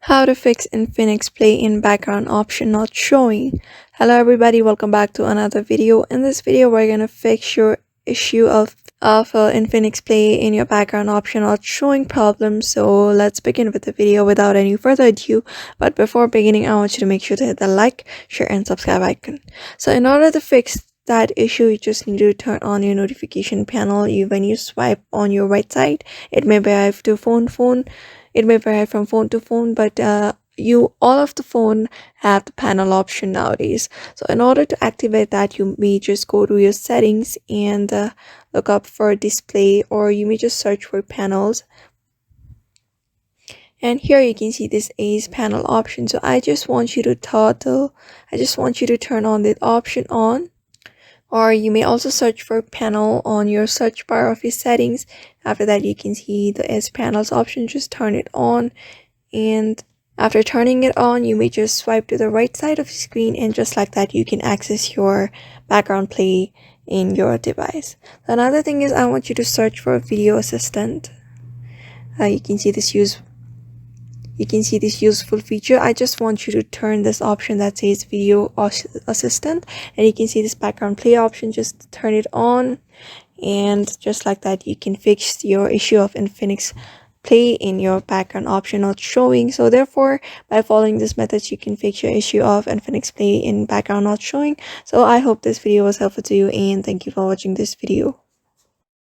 How to fix Infinix Play in background option not showing. Hello everybody, welcome back to another video. In this video we're gonna fix your issue of Infinix Play in your background option not showing problem. So let's begin with the video without any further ado. But before beginning, I want you to make sure to hit the like, share and subscribe icon. So in order to fix that issue, you just need to turn on your notification panel. When you swipe on your right side, it may vary to phone. It may vary from phone to phone, but all of the phone have the panel option nowadays. So in order to activate that, you may just go to your settings and look up for display, or you may just search for panels. And here you can see this A's panel option. So I just want you to turn on that option on. Or you may also search for panel on your search bar of your settings. After that, you can see the S panels option. Just turn it on, and after turning it on, you may just swipe to the right side of the screen, and just like that, you can access your background play in your device. Another thing is, I want you to search for a video assistant. You can see this useful feature. I just want you to turn this option that says video assistant, and you can see this background play option. Just turn it on, and just like that, you can fix your issue of Infinix Play in your background option not showing. So therefore, by following this method, you can fix your issue of Infinix Play in background not showing. So I hope this video was helpful to you, and thank you for watching this video.